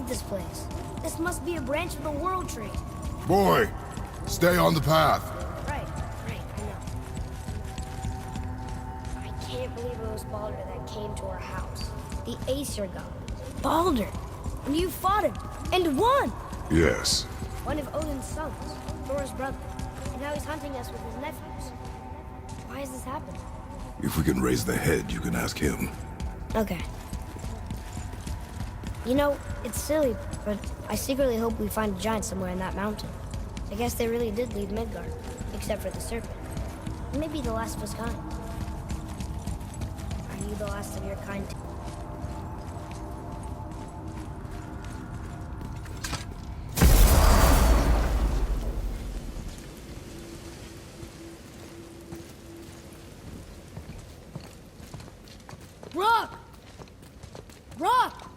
hate this place. This must be a branch of the World Tree. Boy, stay on the path. Right, I know. I can't believe it was Baldur that came to our house. The Aesir god. Baldur! And you fought him, and won! Yes. One of Odin's sons, Thor's brother. And now he's hunting us with his nephews. Why has this happened? If we can raise the head, you can ask him. Okay. You know, it's silly, but I secretly hope we find a giant somewhere in that mountain. I guess they really did leave Midgard, except for the serpent. Maybe the last of his kind. Are you the last of your kind too? Rock! Rock!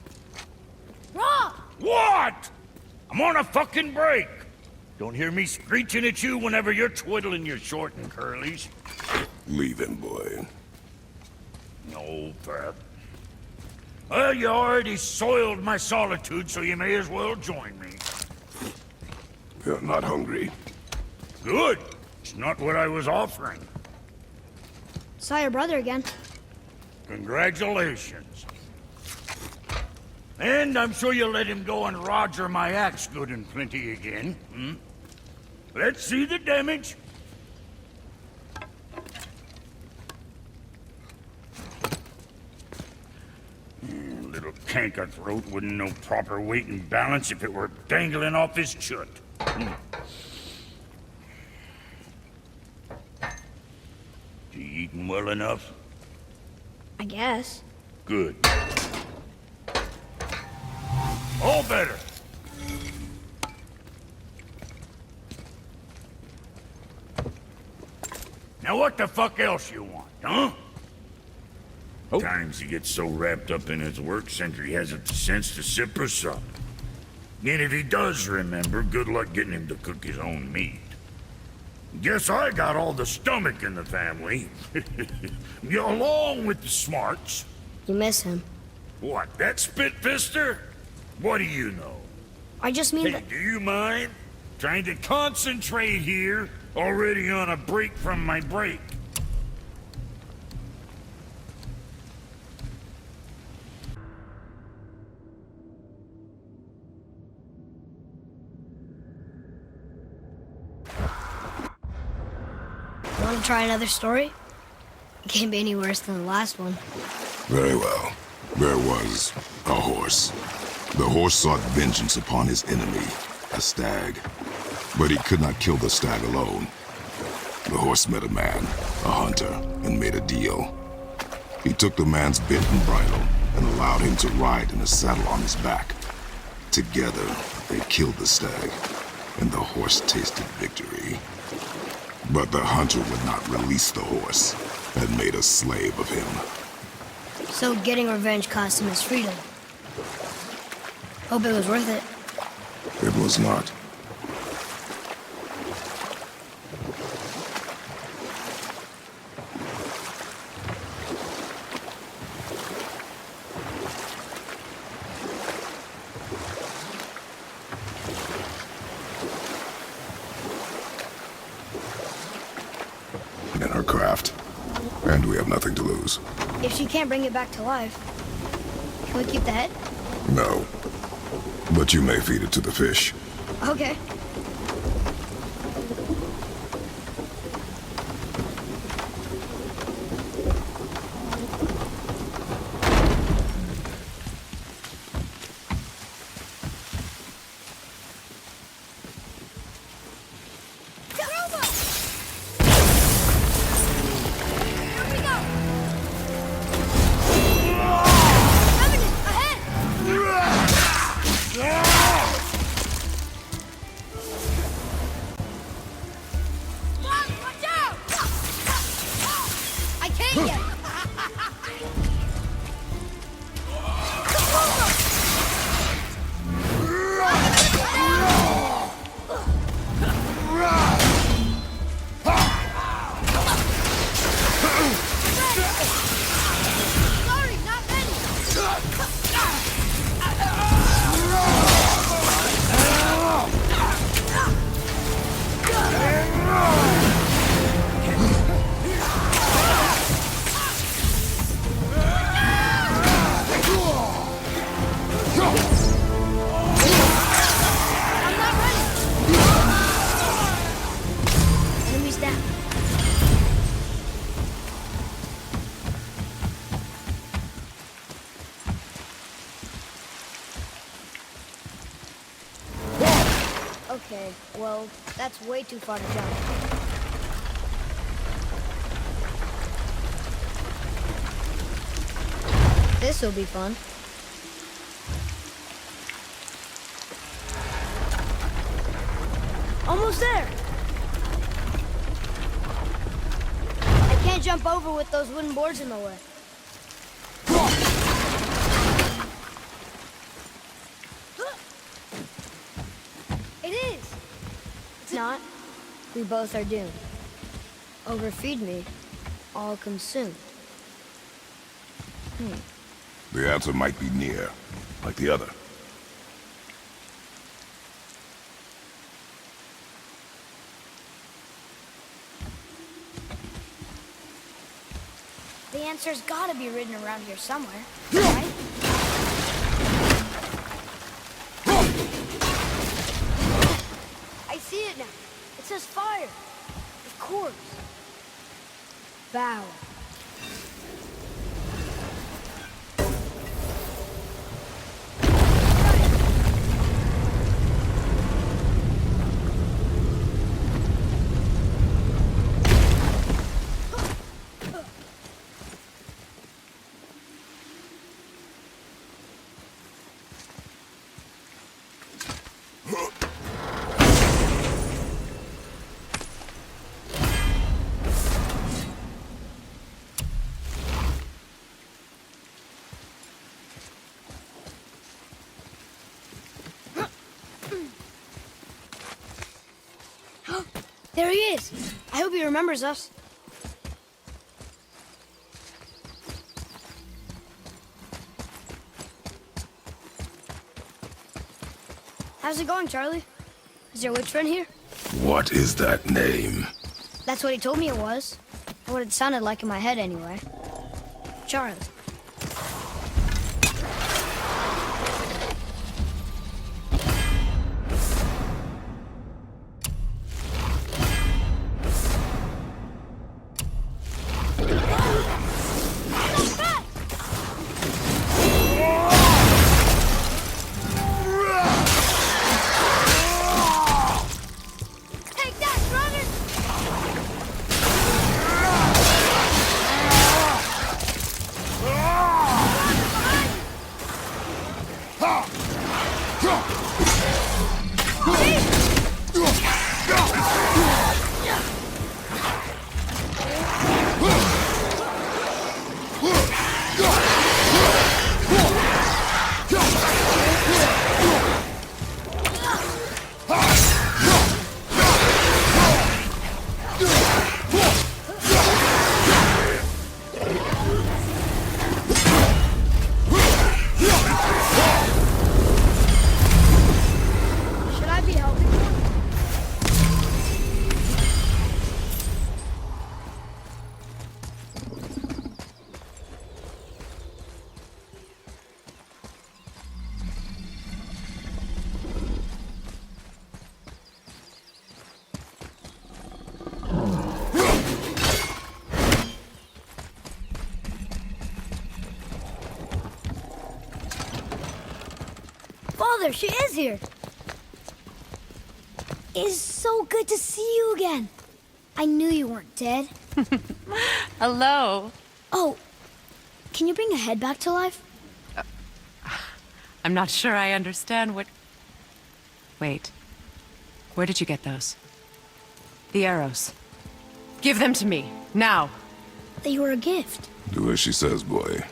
Rock! What? I'm on a fucking break. Don't hear me screeching at you whenever you're twiddling your short and curlies. Leave him, boy. No, Pat. Well, you already soiled my solitude, so you may as well join me. You're not hungry. Good. It's not what I was offering. Saw your brother again. Congratulations. And I'm sure you'll let him go and Roger my axe good and plenty again, hmm? Let's see the damage. Little canker-throat wouldn't know proper weight and balance if it were dangling off his chut. You eating well enough? I guess. Good. All better. Now what the fuck else you want, huh? Oh. Times he gets so wrapped up in his work, Sentry hasn't the sense to sip or sup. And if he does remember, good luck getting him to cook his own meat. Guess I got all the stomach in the family. Along with the smarts. You miss him. What, that spit-fister? What do you know? I just mean Hey, that... do you mind? Trying to concentrate here, already on a break from my break. Want to try another story? It can't be any worse than the last one. Very well. There was a horse. The horse sought vengeance upon his enemy, a stag. But he could not kill the stag alone. The horse met a man, a hunter, and made a deal. He took the man's bit and bridle and allowed him to ride in a saddle on his back. Together, they killed the stag, and the horse tasted victory. But the hunter would not release the horse and made a slave of him. So getting revenge cost him his freedom. Hope it was worth it. It was not. In our craft. And we have nothing to lose. If she can't bring it back to life, can we keep the head? No. But you may feed it to the fish. Okay. well, that's way too far to jump. This'll be fun. Almost there! I can't jump over with those wooden boards in the way. It is! It's not. We both are doomed. Overfeed me, all consumed. The answer might be near, like the other. The answer's gotta be written around here somewhere, right? I see it now. It says fire. Of course. Vow. There he is! I hope he remembers us. How's it going, Charlie? Is your witch friend here? What is that name? That's what he told me it was. Or what it sounded like in my head, anyway. Charlie. Father, she is here. It is so good to see you again. I knew you weren't dead. Hello. Oh, can you bring a head back to life? I'm not sure I understand what... Wait. Where did you get those? The arrows. Give them to me, now. They were a gift. Do as she says, boy.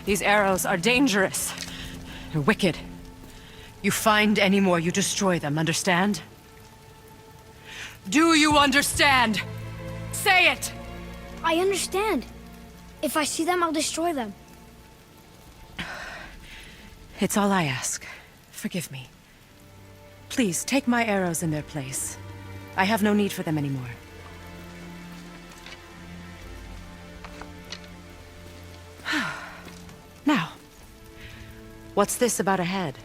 These arrows are dangerous. They're wicked. You find any more, you destroy them, understand? Do you understand? Say it! I understand. If I see them, I'll destroy them. It's all I ask. Forgive me. Please, take my arrows in their place. I have no need for them anymore. Now, what's this about a head?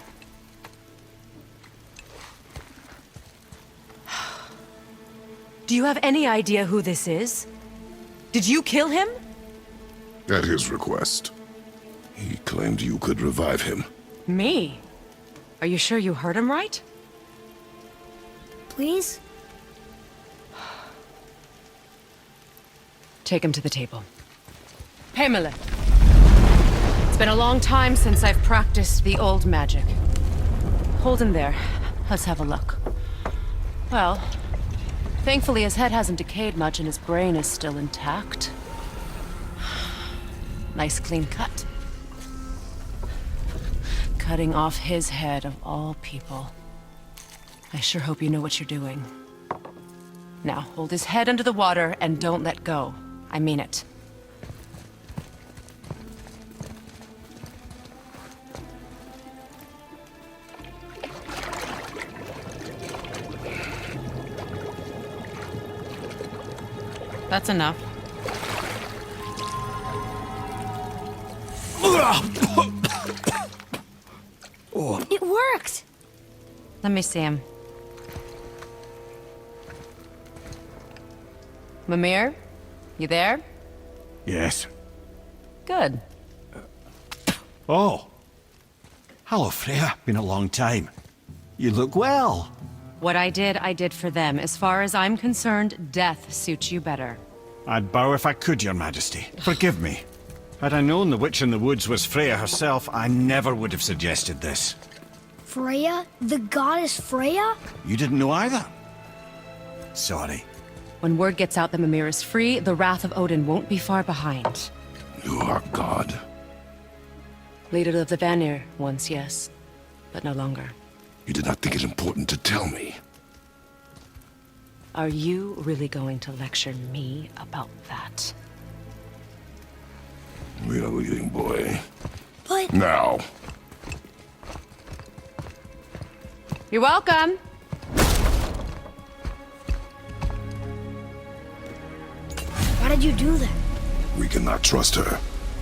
Do you have any idea who this is? Did you kill him? At his request. He claimed you could revive him. Me? Are you sure you heard him right? Please? Take him to the table. Pamela. It's been a long time since I've practiced the old magic. Hold him there. Let's have a look. Well, thankfully his head hasn't decayed much and his brain is still intact. Nice clean cut. Cutting off his head of all people. I sure hope you know what you're doing. Now, hold his head under the water and don't let go. I mean it. That's enough. It worked! Let me see him. Mimir? You there? Yes. Good. Oh. Hello, Freya. Been a long time. You look well. What I did for them. As far as I'm concerned, death suits you better. I'd bow if I could, Your Majesty. Forgive me. Had I known the witch in the woods was Freya herself, I never would have suggested this. Freya? The goddess Freya? You didn't know either? Sorry. When word gets out that Mimir is free, the wrath of Odin won't be far behind. You are God. Leader of the Vanir, once, yes. But no longer. You did not think it important to tell me. Are you really going to lecture me about that? We are leaving, boy. But... Now. You're welcome. Why did you do that? We cannot trust her.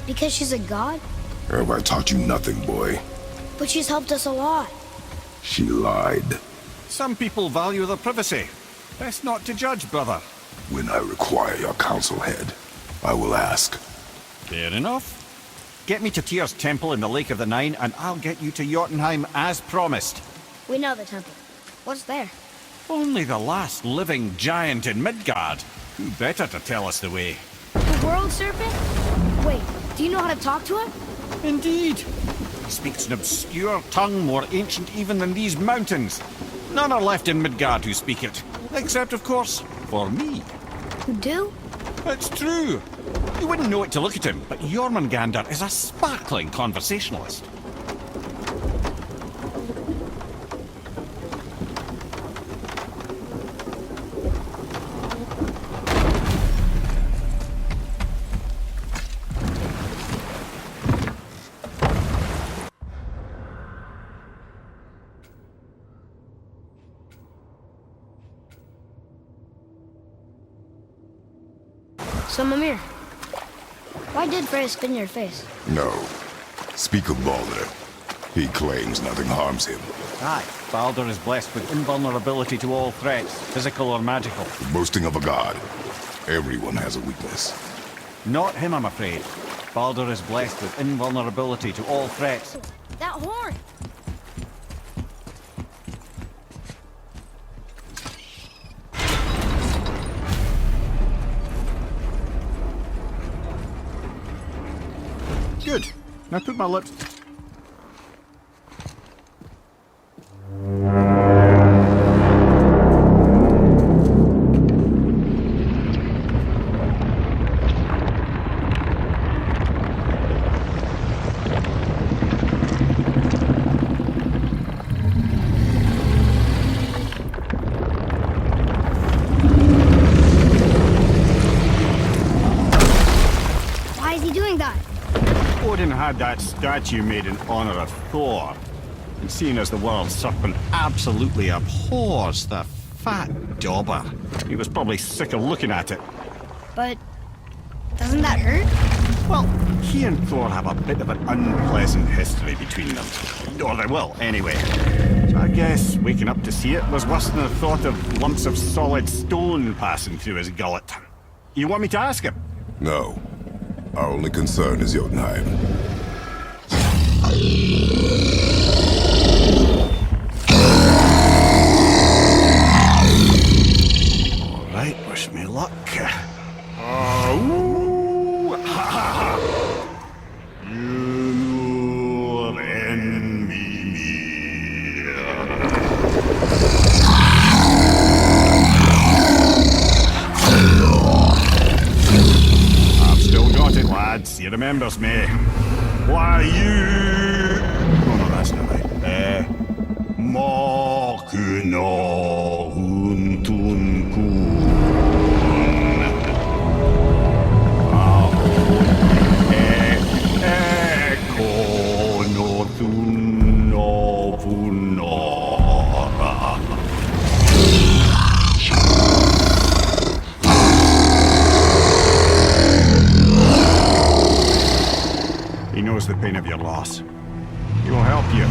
Because she's a god? Have I taught you nothing, boy? But she's helped us a lot. She lied. Some people value their privacy. Best not to judge, brother. When I require your counsel head, I will ask. Fair enough. Get me to Tyr's temple in the Lake of the Nine, and I'll get you to Jotunheim as promised. We know the temple. What's there? Only the last living giant in Midgard. Who better to tell us the way? The world serpent? Wait, do you know how to talk to him? Indeed. He speaks an obscure tongue more ancient even than these mountains. None are left in Midgard who speak it. Except, of course, for me. You do? It's true. You wouldn't know it to look at him, but Jormungandr is a sparkling conversationalist. So, Mimir, why did Freya spin your face? No. Speak of Baldur. He claims nothing harms him. Aye, Baldur is blessed with invulnerability to all threats, physical or magical. Boasting of a god. Everyone has a weakness. Not him, I'm afraid. Baldur is blessed with invulnerability to all threats. That horn! Good. Now put my lips... Why is he doing that? Odin had that statue made in honor of Thor. And seeing as the world serpent absolutely abhors the fat dauber, he was probably sick of looking at it. But doesn't that hurt? Well, he and Thor have a bit of an unpleasant history between them. Or they will, anyway. So I guess waking up to see it was worse than the thought of lumps of solid stone passing through his gullet. You want me to ask him? No. Our only concern is Jotunheim. remembers me. Why you... Oh no, that's not right. Makuna huntun kun. He knows the pain of your loss. He will help you.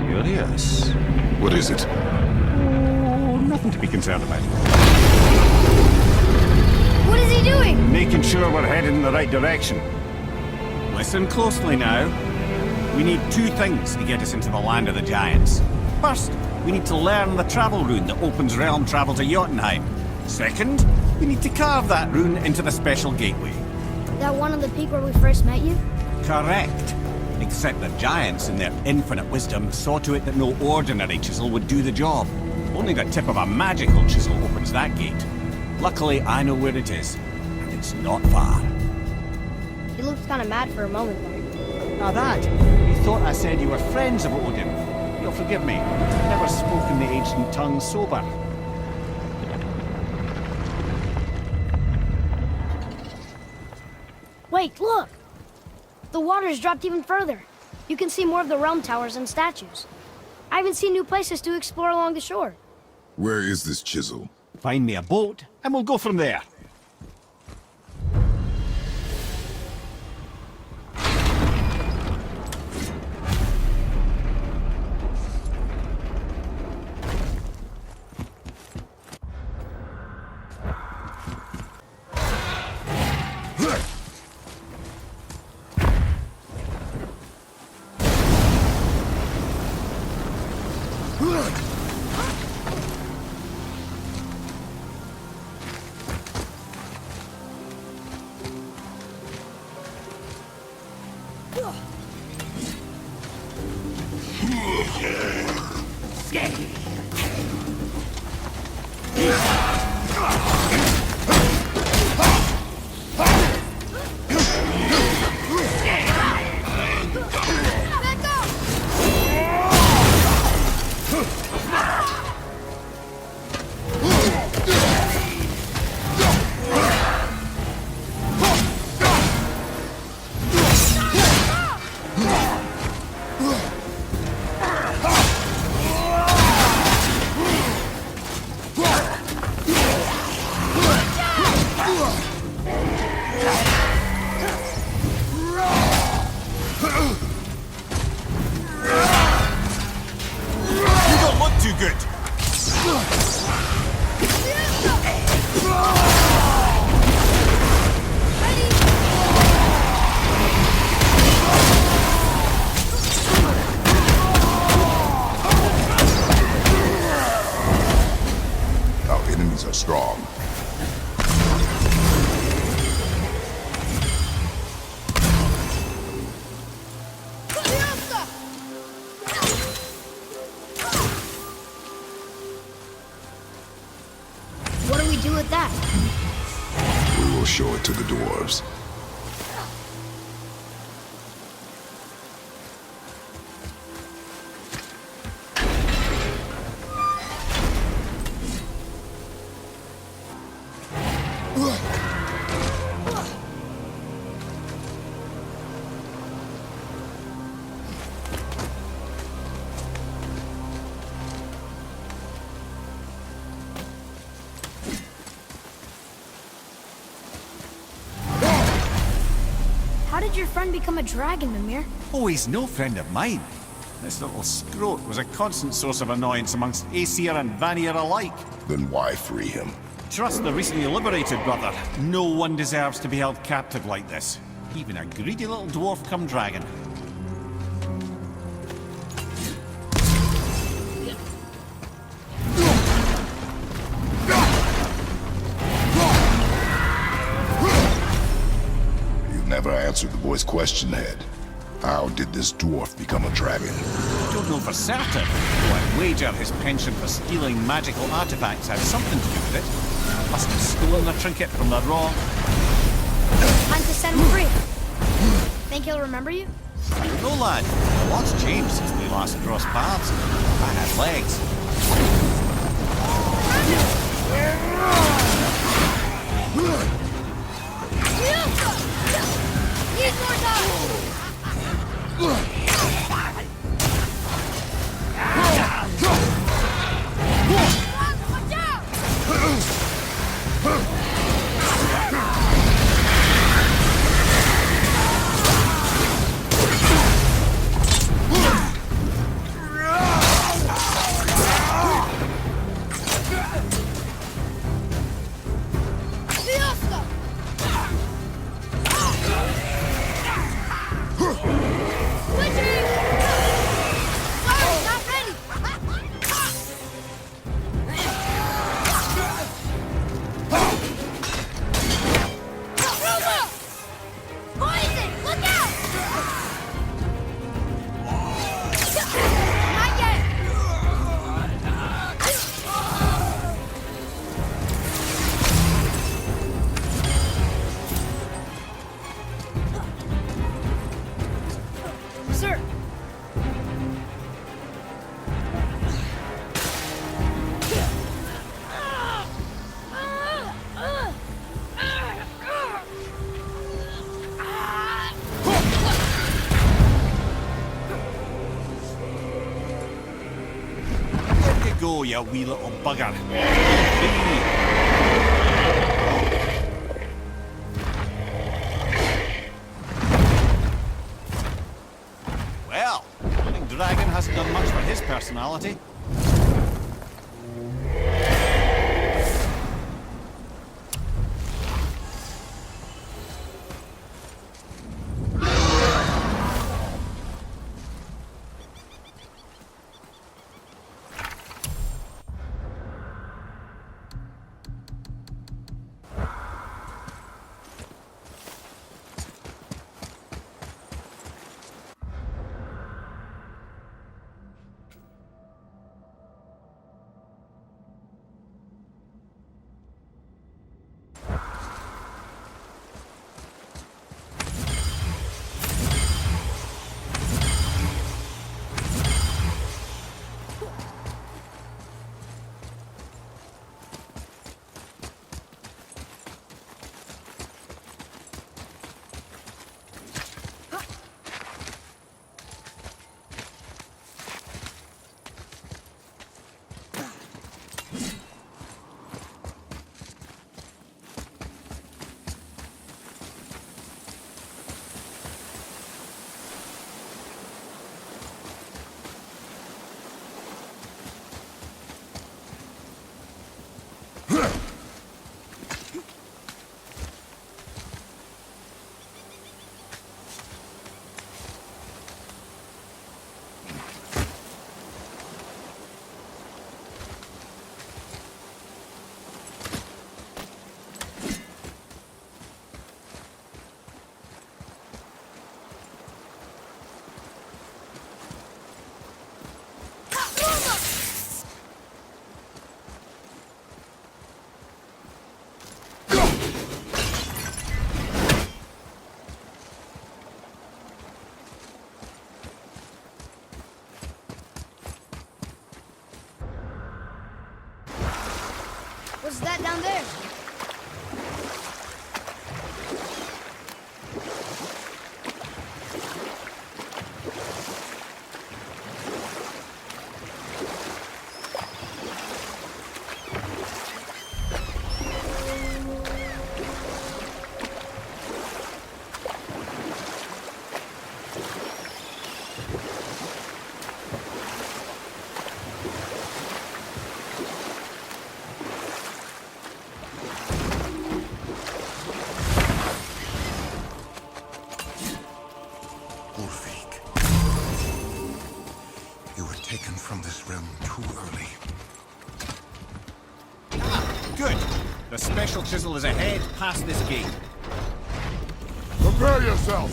Curious. What is it? Oh, nothing to be concerned about. What is he doing? Making sure we're headed in the right direction. Listen closely now. We need two things to get us into the land of the giants. First, we need to learn the travel rune that opens realm travel to Jotunheim. Second, we need to carve that rune into the special gateway. That one on the peak where we first met you? Correct. Except the giants, in their infinite wisdom, saw to it that no ordinary chisel would do the job. Only the tip of a magical chisel opens that gate. Luckily, I know where it is, and it's not far. He looked kind of mad for a moment there. Now that, you thought I said you were friends of Odin. You'll forgive me. I've never spoken the ancient tongue sober. Wait, look! The water's dropped even further. You can see more of the realm towers and statues. I even see new places to explore along the shore. Where is this chisel? Find me a boat, and we'll go from there. Show it to the dwarves. How did your friend become a dragon, Mimir? Oh, he's no friend of mine. This little scrote was a constant source of annoyance amongst Aesir and Vanir alike. Then why free him? Trust the recently liberated, brother. No one deserves to be held captive like this. Even a greedy little dwarf come dragon. Never answered the boy's question, Head. How did this dwarf become a dragon? Don't know for certain, though I'd wager his penchant for stealing magical artifacts had something to do with it. Must have stolen a trinket from the wrong. Time to set him free. Think he'll remember you? I don't know, lad. A lot's changed since we last crossed paths. I had legs. Need more time! Watch out! Go, you wee little bugger. Well, I think Dragon hasn't done much for his personality. What's that down there? Good. The special chisel is ahead past this gate. Prepare yourself!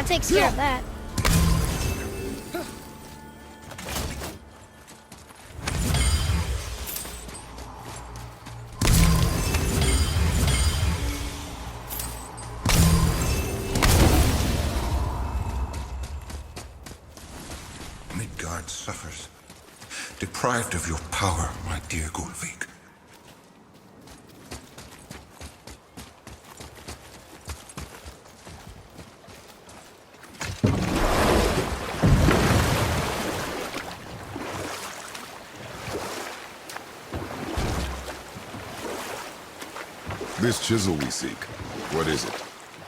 That takes care of that. Midgard suffers, deprived of your power, my dear Gullveig. This chisel we seek, what is it?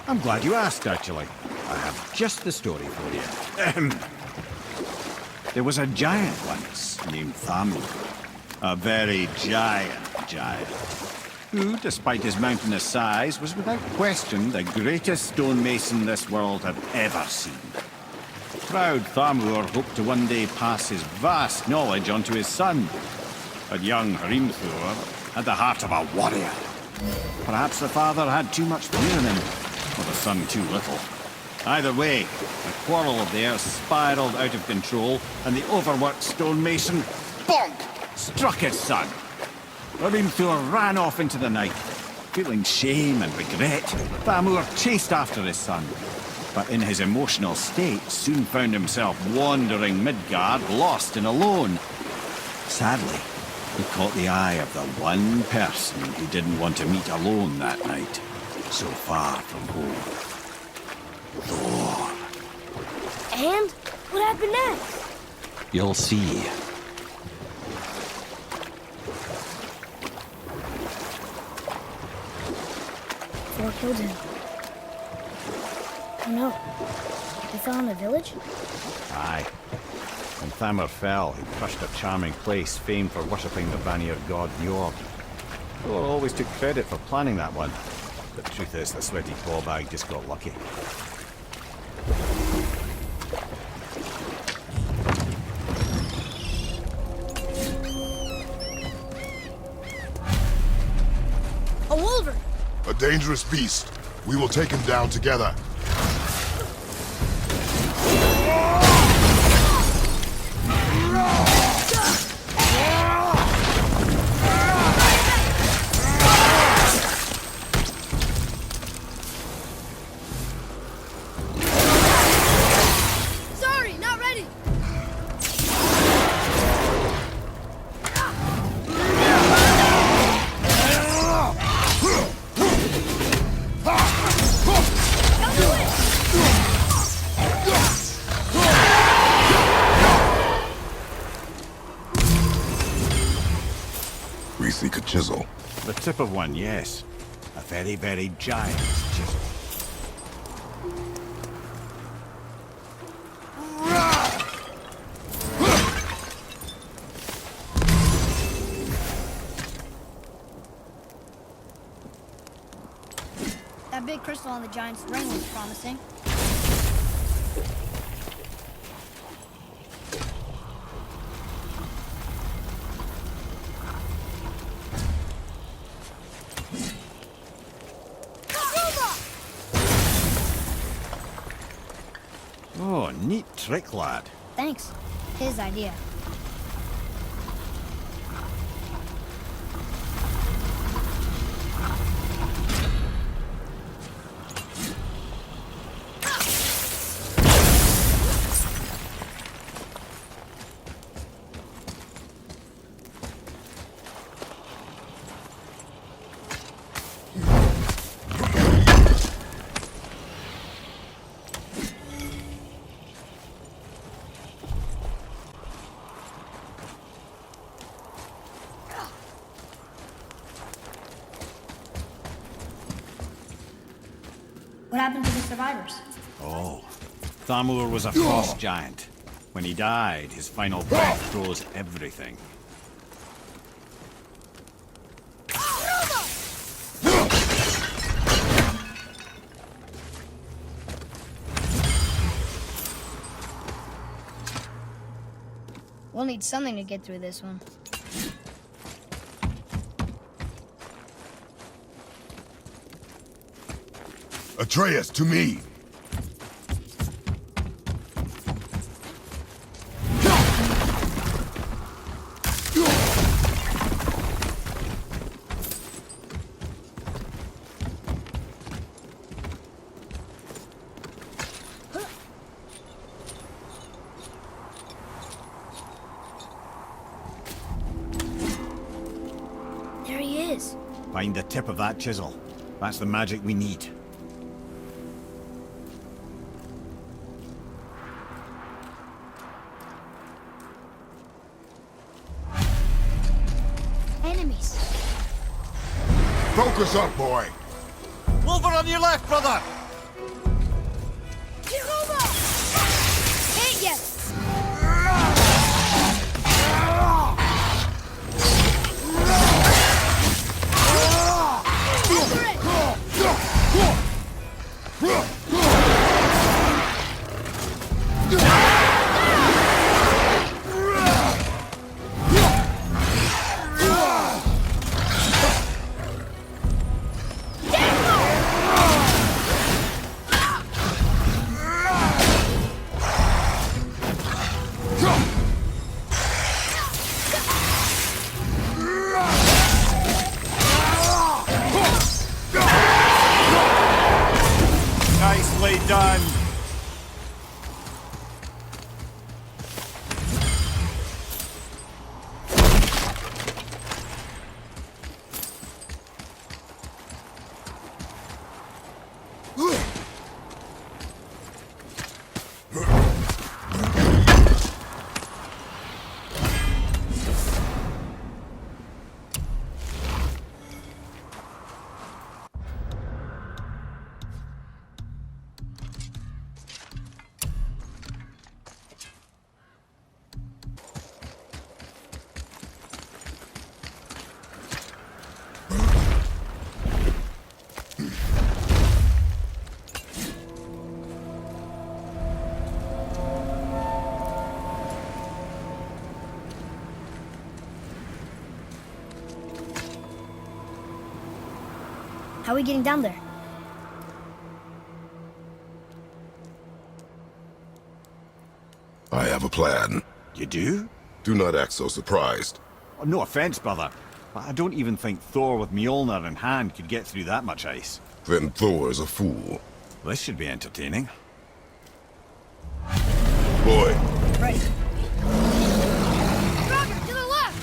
I'm glad you asked, actually. I have just the story for you. There was a giant once named Thamur. A very giant, who, despite his mountainous size, was without question the greatest stonemason this world had ever seen. Proud Thamur hoped to one day pass his vast knowledge on to his son. But young Hrimthur had the heart of a warrior. Perhaps the father had too much fear in him, or the son too little. Either way, the quarrel of theirs spiraled out of control, and the overworked stonemason, bonk, struck his son. Hrimthur ran off into the night. Feeling shame and regret, Thamur chased after his son, but in his emotional state soon found himself wandering Midgard, lost and alone. Sadly, he caught the eye of the one person he didn't want to meet alone that night, so far from home. Thor. And what happened next? You'll see. Thor killed him. Oh no. He fell in the village? Aye. When Thamur fell, he crushed a charming place famed for worshipping the Vanir god Njord. Thor always took credit for planning that one. The truth is, the sweaty clawbag just got lucky. A wolverine! A dangerous beast. We will take him down together. Sorry, not ready! We seek a chisel. The tip of one, yes. A very, very giant chisel. That big crystal on the giant's ring was promising. Oh, neat trick, lad. Thanks. His idea. What happened to the survivors? Oh, Thamur was a frost giant. When he died, his final breath froze everything. We'll need something to get through this one. Atreus, to me! There he is. Find the tip of that chisel. That's the magic we need. Enemies. Focus up, boy! Wolver on your left, brother! Hit ya! Nicely done! How are we getting down there? I have a plan. You do? Do not act so surprised. Oh, no offense, brother, but I don't even think Thor with Mjolnir in hand could get through that much ice. Then Thor's a fool. This should be entertaining. Boy, Right. Roger, to the left!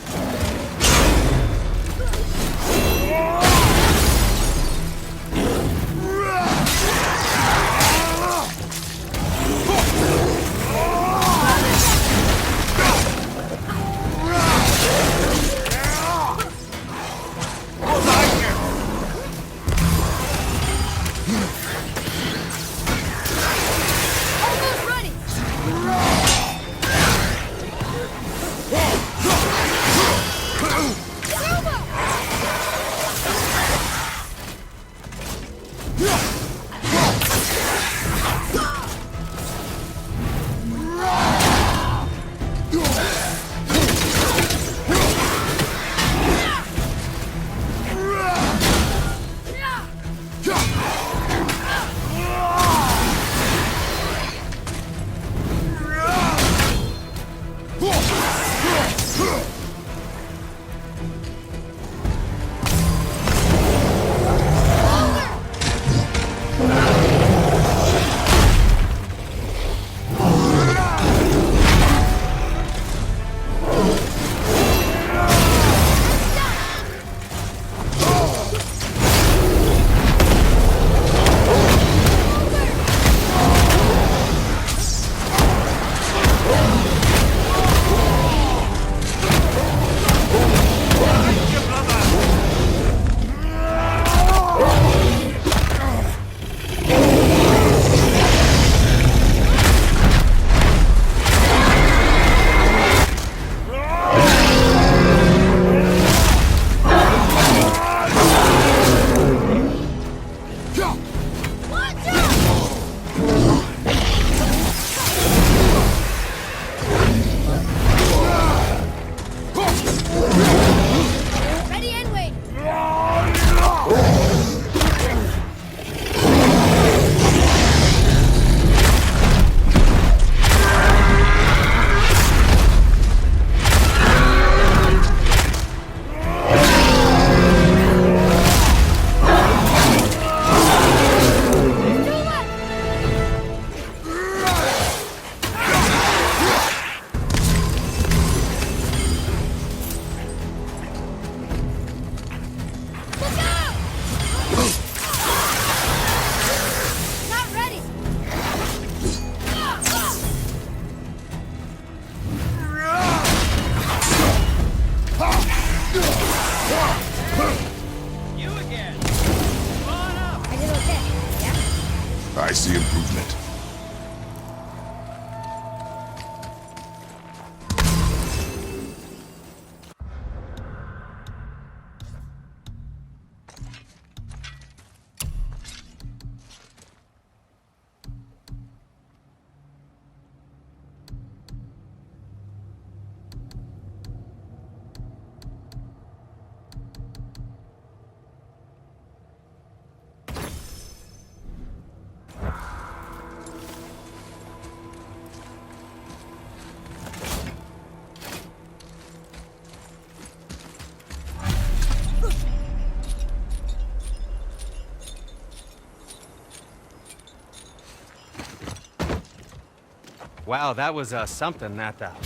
Wow, that was something, that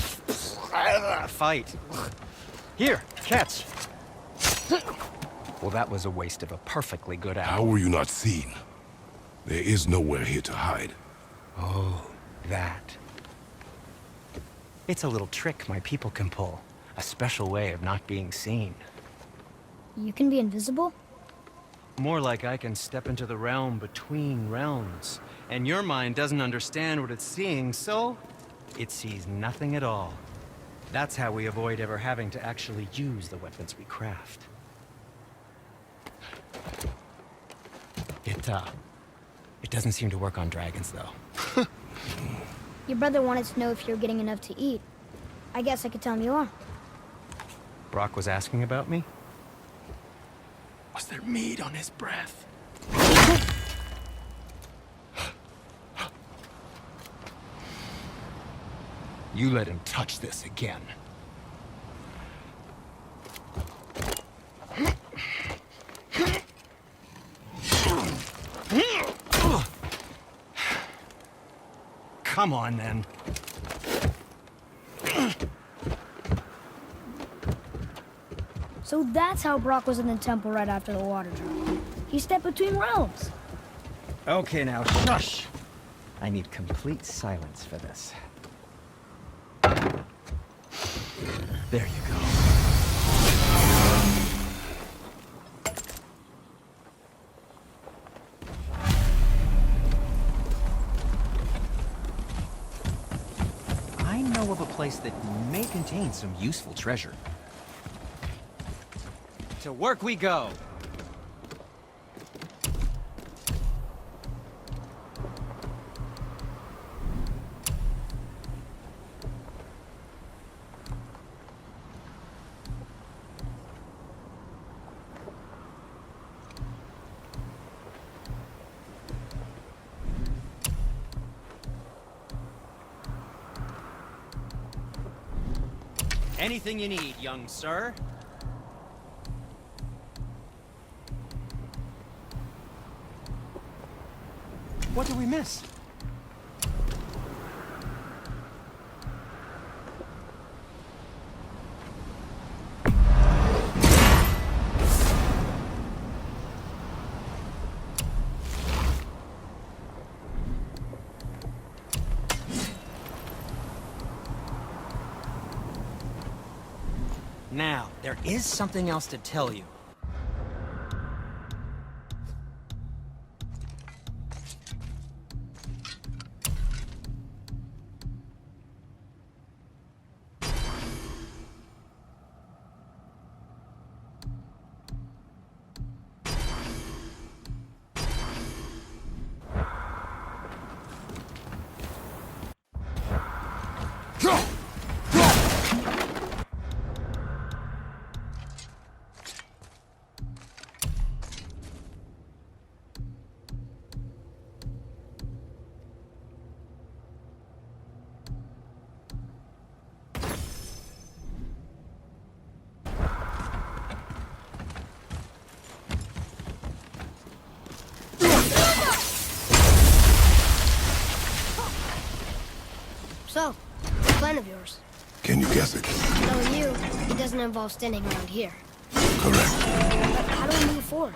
fight. Here, catch. Well, that was a waste of a perfectly good hour. How were you not seen? There is nowhere here to hide. Oh, that. It's a little trick my people can pull. A special way of not being seen. You can be invisible? More like I can step into the realm between realms. And your mind doesn't understand what it's seeing, so it sees nothing at all. That's how we avoid ever having to actually use the weapons we craft. It doesn't seem to work on dragons, though. Your brother wanted to know if you're getting enough to eat. I guess I could tell him you are. Brock was asking about me? Was there meat on his breath? You let him touch this again. Come on, then. So that's how Brock was in the temple right after the water drop. He stepped between realms. Okay, now, shush! I need complete silence for this. There you go. I know of a place that may contain some useful treasure. To work we go! Anything you need, young sir. What did we miss? Now, there is something else to tell you. So, what's the plan of yours? Can you guess it? Knowing you, it doesn't involve standing around here. Correct. But how do we move forward?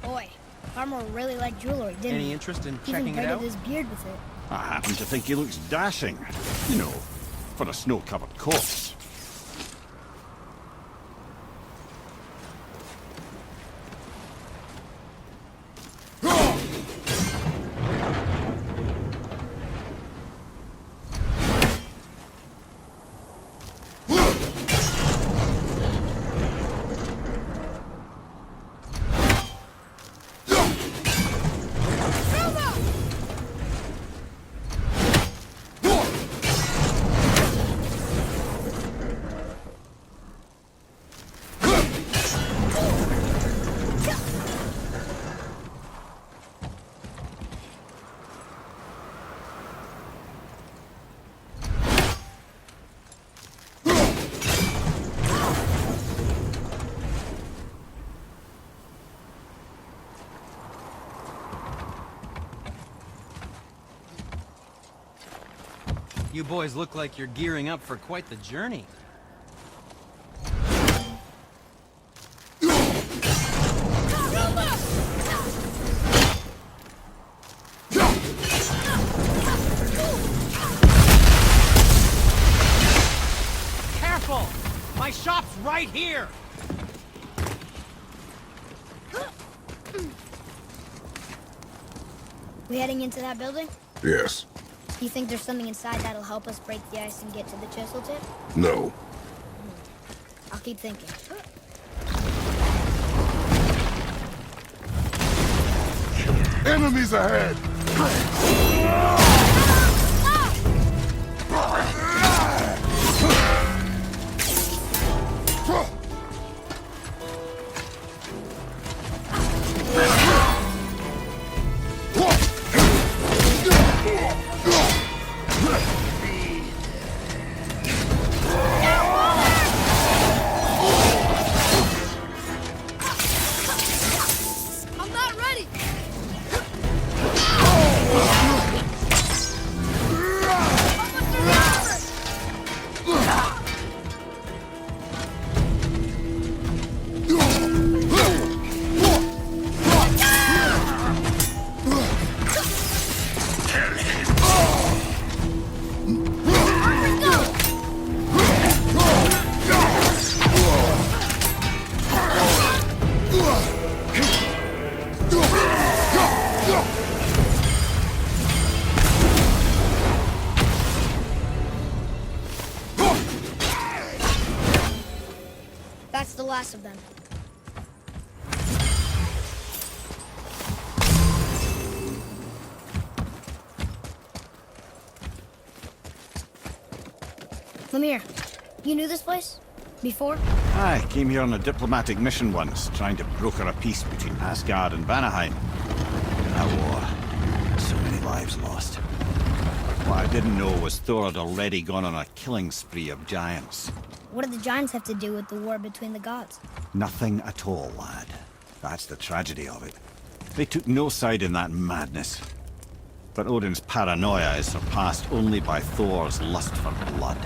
Boy, Farmer really liked jewelry, didn't he? Any interest in Even checking it braided out? his beard with it. I happen to think he looks dashing. You know, for a snow-covered corpse. You boys look like you're gearing up for quite the journey. Careful! My shop's right here! We heading into that building? Yes. You think there's something inside that'll help us break the ice and get to the chisel tip? No. I'll keep thinking. Enemies ahead! I'm not ready! That's the last of them. Come here. You knew this place? Before? I came here on a diplomatic mission once, trying to broker a peace between Asgard and Vanaheim. In that war, so many lives lost. What I didn't know was Thor had already gone on a killing spree of giants. What did the giants have to do with the war between the gods? Nothing at all, lad. That's the tragedy of it. They took no side in that madness. But Odin's paranoia is surpassed only by Thor's lust for blood.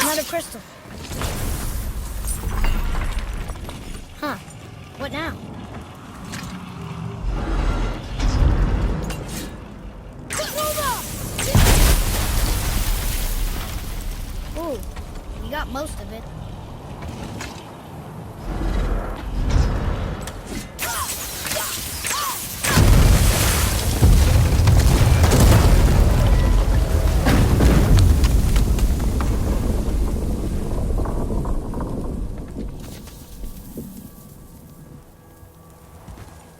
Another crystal. Huh. What now? Ooh, you got most of it.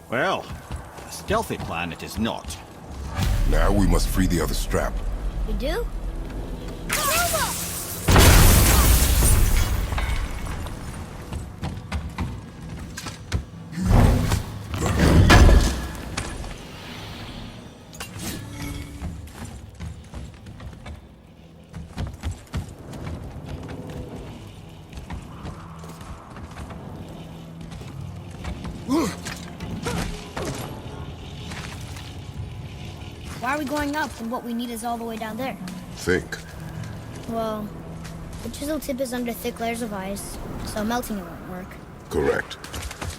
Well, a stealthy plan it is not. Now we must free the other strap. We do? Why are we going up when what we need is all the way down there? Think. Well, the chisel tip is under thick layers of ice, so melting it won't work. Correct.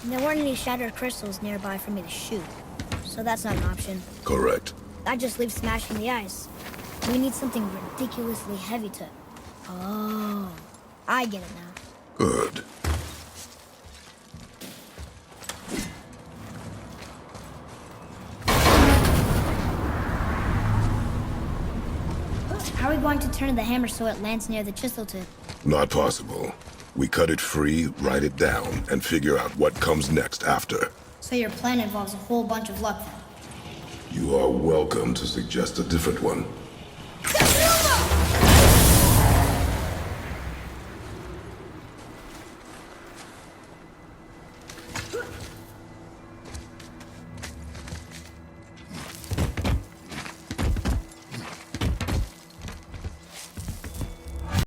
And there weren't any shattered crystals nearby for me to shoot, so that's not an option. Correct. That just leaves smashing the ice. We need something ridiculously heavy to... Oh, I get it now. Good. How are we going to turn the hammer so it lands near the chisel tip? Not possible. We cut it free, write it down, and figure out what comes next after. So your plan involves a whole bunch of luck then? You are welcome to suggest a different one.